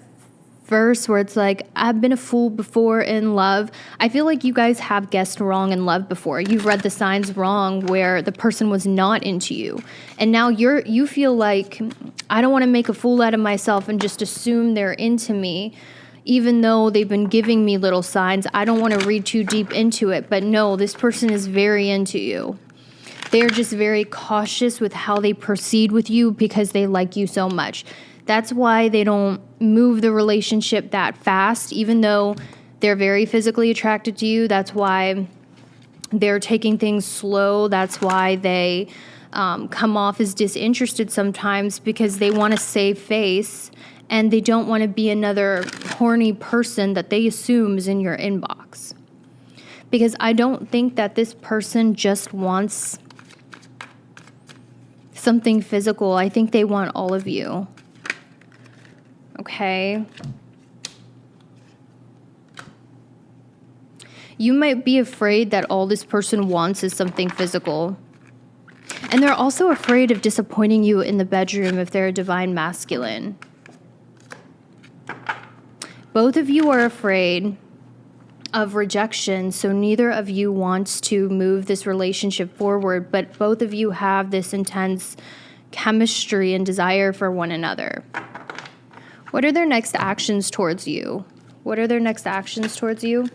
verse where it's like, I've been a fool before in love. I feel like you guys have guessed wrong in love before. You've read the signs wrong where the person was not into you. And now you feel like, I don't want to make a fool out of myself and just assume they're into me, even though they've been giving me little signs. I don't want to read too deep into it. But no, this person is very into you. They're just very cautious with how they proceed with you because they like you so much. That's why they don't move the relationship that fast, even though they're very physically attracted to you. That's why They're taking things slow. That's why they come off as disinterested sometimes, because they want to save face and they don't want to be another horny person that they assume is in your inbox. Because I don't think that this person just wants something physical. I think they want all of you. Okay? You might be afraid that all this person wants is something physical. And they're also afraid of disappointing you in the bedroom if they're a divine masculine. Both of you are afraid of rejection, so neither of you wants to move this relationship forward, but both of you have this intense chemistry and desire for one another. What are their next actions towards you? What are their next actions towards you?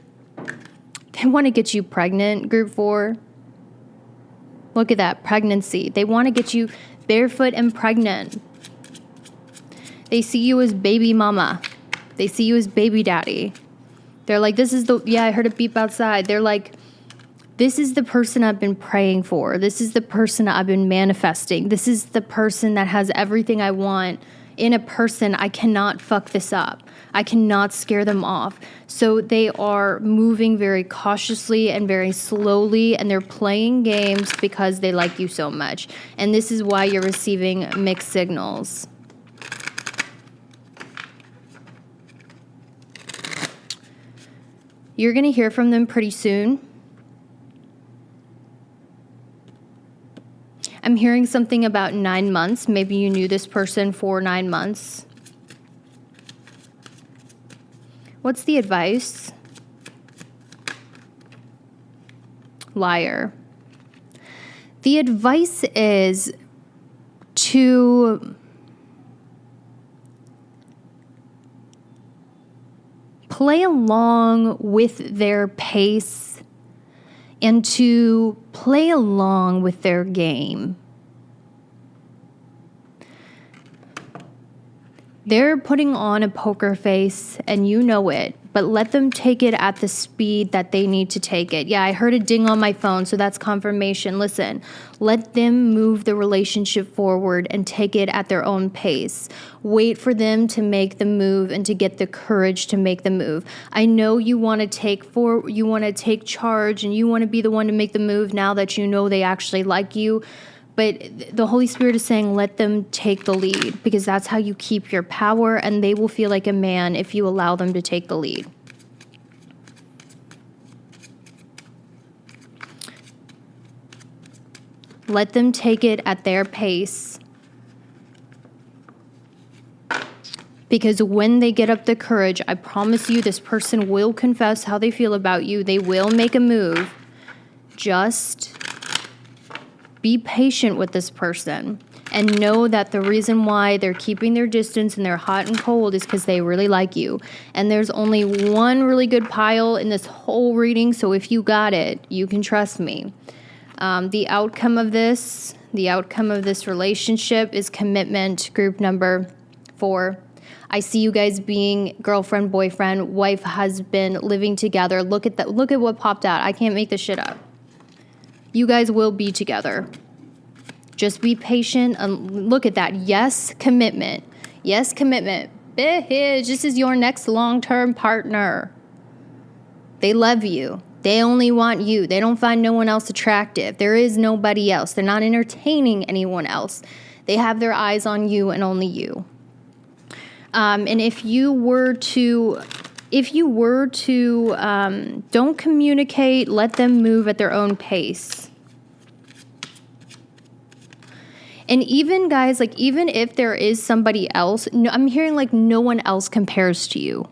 They want to get you pregnant, group 4. Look at that, pregnancy. They want to get you barefoot and pregnant. They see you as baby mama. They see you as baby daddy. They're like, this is the, yeah, I heard a beep outside. They're like, this is the person I've been praying for. This is the person I've been manifesting. This is the person that has everything I want in a person. I cannot fuck this up. I cannot scare them off. So they are moving very cautiously and very slowly, and they're playing games because they like you so much. And this is why you're receiving mixed signals. You're going to hear from them pretty soon. I'm hearing something about 9 months. Maybe you knew this person for 9 months. What's the advice? Liar. The advice is to play along with their pace and to play along with their game. They're putting on a poker face, and you know it, but let them take it at the speed that they need to take it. Yeah, I heard a ding on my phone, so that's confirmation. Listen, let them move the relationship forward and take it at their own pace. Wait for them to make the move and to get the courage to make the move. I know you want to take charge, and you want to be the one to make the move now that you know they actually like you. But the Holy Spirit is saying, let them take the lead, because that's how you keep your power, and they will feel like a man if you allow them to take the lead. Let them take it at their pace, because when they get up the courage, I promise you this person will confess how they feel about you. They will make a move. Just be patient with this person and know that the reason why they're keeping their distance and they're hot and cold is because they really like you. And there's only one really good pile in this whole reading, so if you got it, you can trust me. The outcome of this relationship is commitment, group number 4. I see you guys being girlfriend, boyfriend, wife, husband, living together. Look at that. Look at what popped out. I can't make this shit up. You guys will be together. Just be patient and look at that. Yes, commitment. Yes, commitment. Bitch, this is your next long-term partner. They love you. They only want you. They don't find no one else attractive. There is nobody else. They're not entertaining anyone else. They have their eyes on you and only you. And if you were to don't communicate, let them move at their own pace. And even guys, like even if there is somebody else, I'm hearing like no one else compares to you.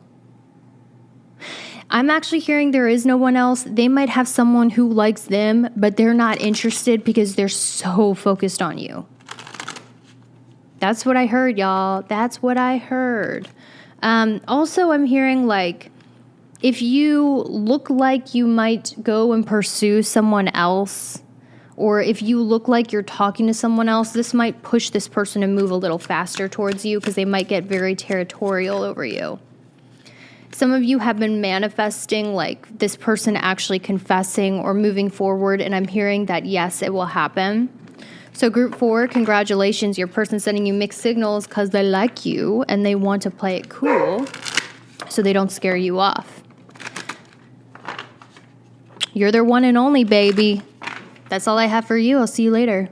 I'm actually hearing there is no one else. They might have someone who likes them, but they're not interested because they're so focused on you. That's what I heard, y'all. That's what I heard. Also, I'm hearing like, if you look like you might go and pursue someone else, or if you look like you're talking to someone else, this might push this person to move a little faster towards you because they might get very territorial over you. Some of you have been manifesting like this person actually confessing or moving forward, and I'm hearing that yes, it will happen. So group 4, congratulations. Your person's sending you mixed signals because they like you and they want to play it cool so they don't scare you off. You're their one and only, baby. That's all I have for you. I'll see you later.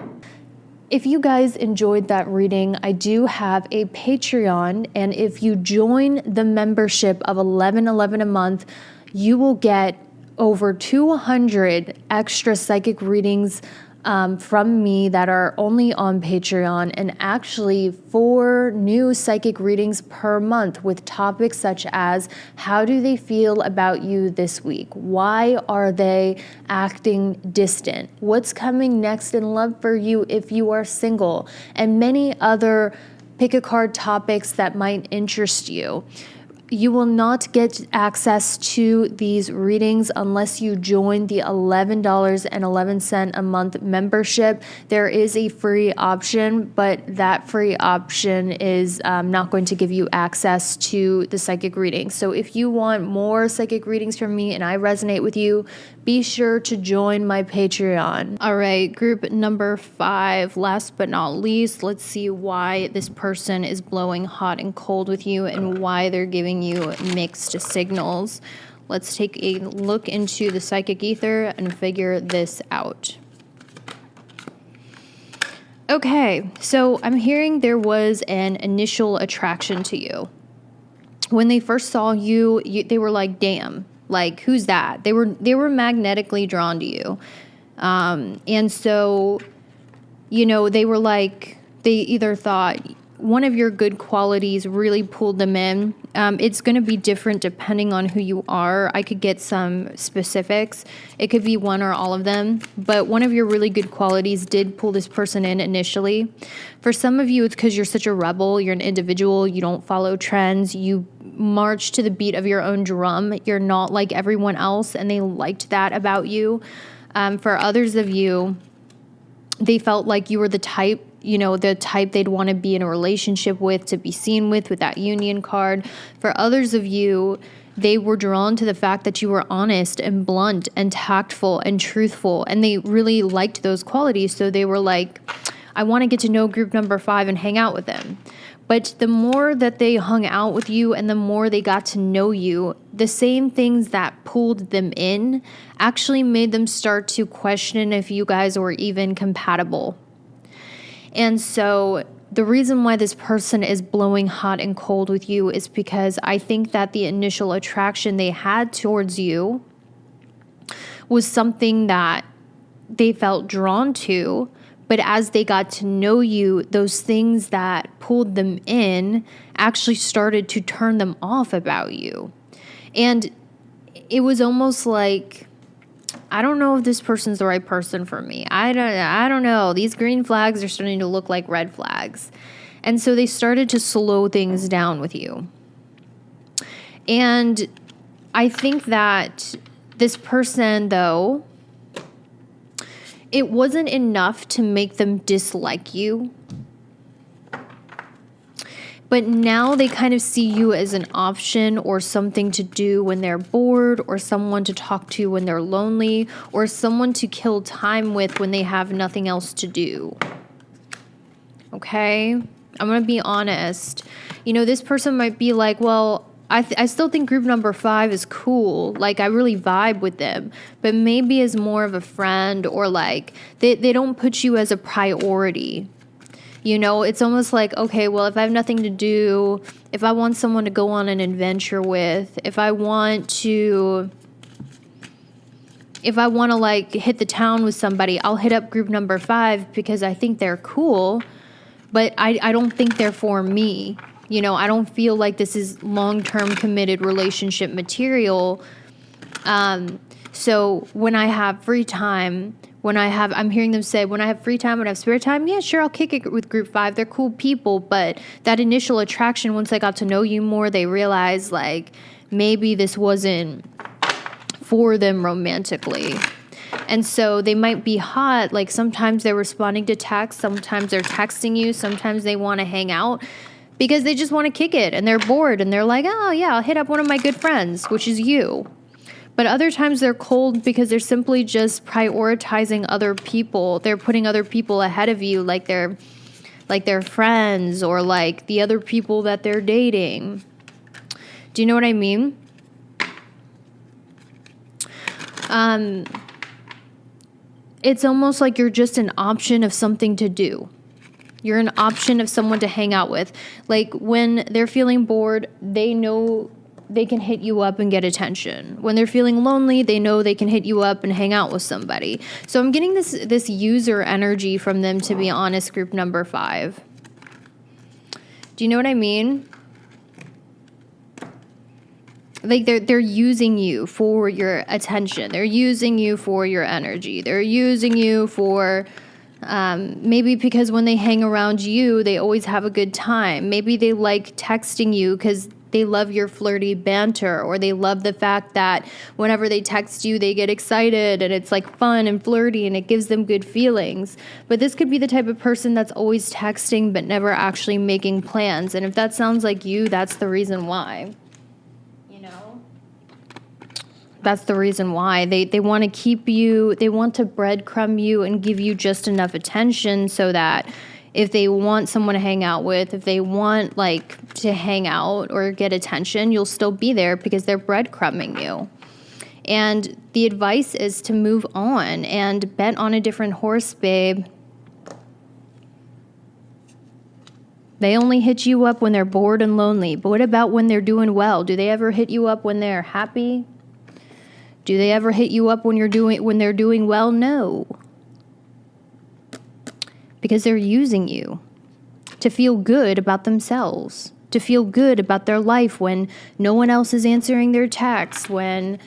If you guys enjoyed that reading, I do have a Patreon, and if you join the membership of $11.11 a month, you will get over 200 extra psychic readings from me that are only on Patreon, and actually 4 new psychic readings per month with topics such as how do they feel about you this week? Why are they acting distant? What's coming next in love for you if you are single? And many other pick a card topics that might interest you. You will not get access to these readings unless you join the $11.11 a month membership. There is a free option, but that free option is not going to give you access to the psychic readings. So if you want more psychic readings from me and I resonate with you, be sure to join my Patreon. All right, group number 5, last but not least, let's see why this person is blowing hot and cold with you and why they're giving you mixed signals. Let's take a look into the psychic ether and figure this out. Okay, so I'm hearing there was an initial attraction to you. When they first saw you, they were like, damn. Like, who's that? They were magnetically drawn to you. And so, you know, they were like, they either thought one of your good qualities really pulled them in. It's going to be different depending on who you are. I could get some specifics. It could be one or all of them. But one of your really good qualities did pull this person in initially. For some of you, it's because you're such a rebel. You're an individual. You don't follow trends. You march to the beat of your own drum. You're not like everyone else, and they liked that about you. For others of you, they felt like you were the type, you know, the type they'd want to be in a relationship with, to be seen with that union card. For others of you, they were drawn to the fact that you were honest and blunt and tactful and truthful, and they really liked those qualities. So they were like, I want to get to know group number 5 and hang out with them. But the more that they hung out with you and the more they got to know you, the same things that pulled them in actually made them start to question if you guys were even compatible. And so the reason why this person is blowing hot and cold with you is because I think that the initial attraction they had towards you was something that they felt drawn to. But as they got to know you, those things that pulled them in actually started to turn them off about you. And it was almost like, I don't know if this person's the right person for me. I don't know. These green flags are starting to look like red flags. And so they started to slow things down with you. And I think that this person, though, it wasn't enough to make them dislike you. But now they kind of see you as an option or something to do when they're bored, or someone to talk to when they're lonely, or someone to kill time with when they have nothing else to do. Okay? I'm going to be honest. You know, this person might be like, well, I still think group number 5 is cool. Like, I really vibe with them. But maybe as more of a friend, or like they don't put you as a priority. You know, it's almost like, okay, well, if I have nothing to do, if I want someone to go on an adventure with, if I want to like hit the town with somebody, I'll hit up group number 5 because I think they're cool. But I don't think they're for me. You know, I don't feel like this is long-term committed relationship material. So when I have free time, I'm hearing them say, when I have free time, when I have spare time, yeah, sure, I'll kick it with group 5. They're cool people. But that initial attraction, once I got to know you more, they realized like maybe this wasn't for them romantically. And so they might be hot. Like sometimes they're responding to texts. Sometimes they're texting you. Sometimes they want to hang out. because they just want to kick it and they're bored and they're like, oh yeah, I'll hit up one of my good friends, which is you. But other times they're cold because they're simply just prioritizing other people. They're putting other people ahead of you, like their friends or like the other people that they're dating. Do you know what I mean? It's almost like you're just an option of something to do. You're an option of someone to hang out with. Like when they're feeling bored, they know they can hit you up and get attention. When they're feeling lonely, they know they can hit you up and hang out with somebody. So I'm getting this user energy from them, to be honest, group number 5. Do you know what I mean? Like they're using you for your attention. They're using you for your energy. They're using you for maybe because when they hang around you, they always have a good time. Maybe they like texting you because they love your flirty banter, or they love the fact that whenever they text you, they get excited and it's like fun and flirty and it gives them good feelings. But this could be the type of person that's always texting but never actually making plans. And if that sounds like you, that's the reason why. That's the reason why. They want to keep you, they want to breadcrumb you and give you just enough attention so that if they want someone to hang out with, if they want like to hang out or get attention, you'll still be there because they're breadcrumbing you. And the advice is to move on and bet on a different horse, babe. They only hit you up when they're bored and lonely. But what about when they're doing well? Do they ever hit you up when they're happy? Do they ever hit you up when they're doing well? No. Because they're using you to feel good about themselves, to feel good about their life when no one else is answering their texts, when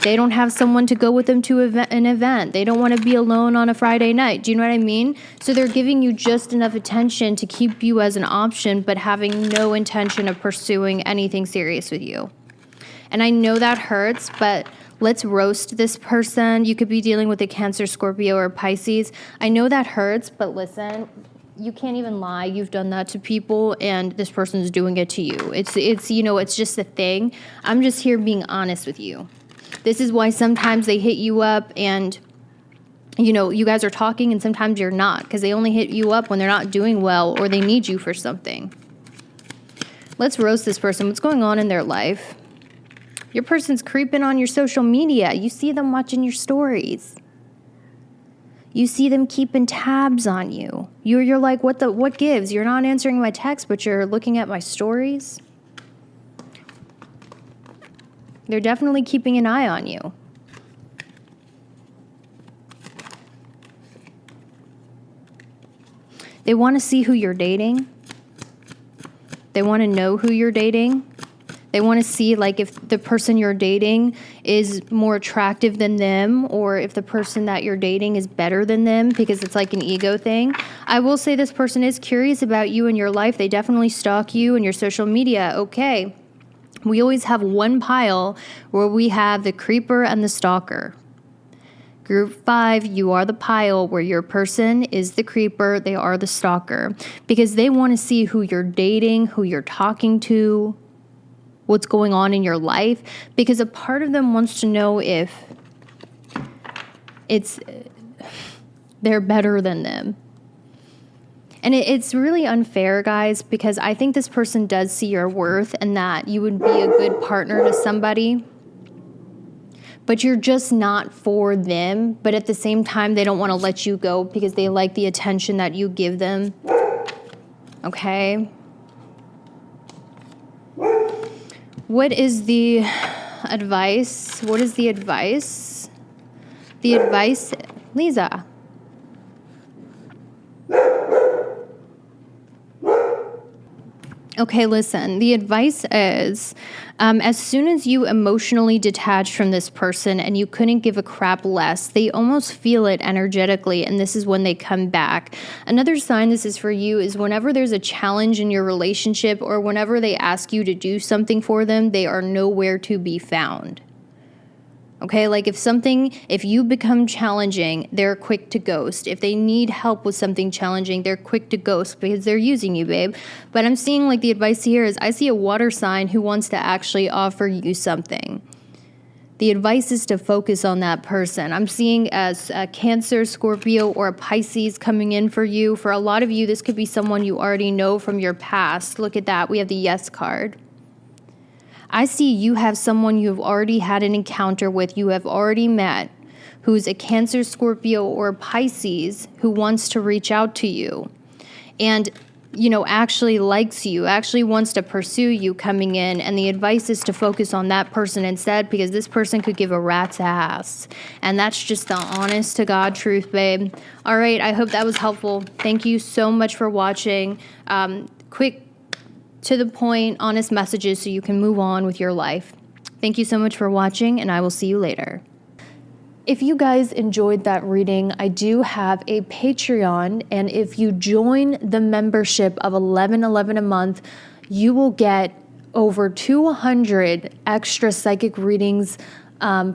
they don't have someone to go with them to an event. They don't want to be alone on a Friday night. Do you know what I mean? So they're giving you just enough attention to keep you as an option, but having no intention of pursuing anything serious with you. And I know that hurts, but let's roast this person. You could be dealing with a Cancer, Scorpio, or Pisces. I know that hurts, but listen, you can't even lie. You've done that to people, and this person's doing it to you. It's you know, it's just a thing. I'm just here being honest with you. This is why sometimes they hit you up and, you know, you guys are talking and sometimes you're not, because they only hit you up when they're not doing well or they need you for something. Let's roast this person. What's going on in their life? Your person's creeping on your social media. You see them watching your stories. You see them keeping tabs on you. You're like, what gives? You're not answering my text, but you're looking at my stories. They're definitely keeping an eye on you. They want to see who you're dating. They want to know who you're dating. They want to see like if the person you're dating is more attractive than them, or if the person that you're dating is better than them, because it's like an ego thing. I will say this person is curious about you and your life. They definitely stalk you and your social media. Okay. We always have one pile where we have the creeper and the stalker. Group 5, you are the pile where your person is the creeper. They are the stalker, because they want to see who you're dating, who you're talking to, what's going on in your life, because a part of them wants to know if they're better than them. And it's really unfair, guys, because I think this person does see your worth and that you would be a good partner to somebody, but you're just not for them. But at the same time, they don't want to let you go because they like the attention that you give them. Okay? What is the advice? What is the advice? The advice, Lisa. Okay, listen, the advice is, as soon as you emotionally detach from this person and you couldn't give a crap less, they almost feel it energetically, and this is when they come back. Another sign this is for you is whenever there's a challenge in your relationship or whenever they ask you to do something for them, they are nowhere to be found. Okay, like if you become challenging, they're quick to ghost. If they need help with something challenging, they're quick to ghost because they're using you, babe. But I'm seeing like the advice here is I see a water sign who wants to actually offer you something. The advice is to focus on that person. I'm seeing as a Cancer, Scorpio, or a Pisces coming in for you. For a lot of you, this could be someone you already know from your past. Look at that. We have the Yes card. I see you have someone you've already had an encounter with, you have already met, who's a Cancer, Scorpio, or Pisces who wants to reach out to you and, actually likes you, actually wants to pursue you coming in. And the advice is to focus on that person instead because this person could give a rat's ass. And that's just the honest to God truth, babe. All right, I hope that was helpful. Thank you so much for watching. Quick, to the point, honest messages so you can move on with your life. Thank you so much for watching, and I will see you later. If you guys enjoyed that reading, I do have a Patreon, and if you join the membership of $11.11 a month, you will get over 200 extra psychic readings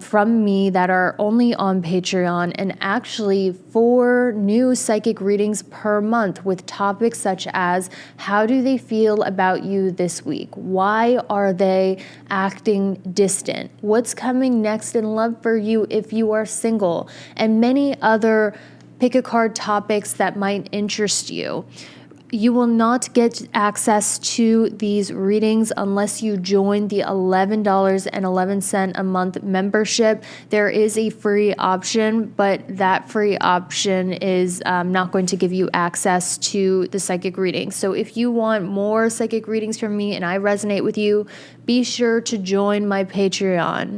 from me that are only on Patreon, and actually 4 new psychic readings per month with topics such as how do they feel about you this week? Why are they acting distant? What's coming next in love for you if you are single? And many other pick a card topics that might interest you. You will not get access to these readings unless you join the $11.11 a month membership. There is a free option, but that free option is not going to give you access to the psychic readings. So if you want more psychic readings from me and I resonate with you, be sure to join my Patreon.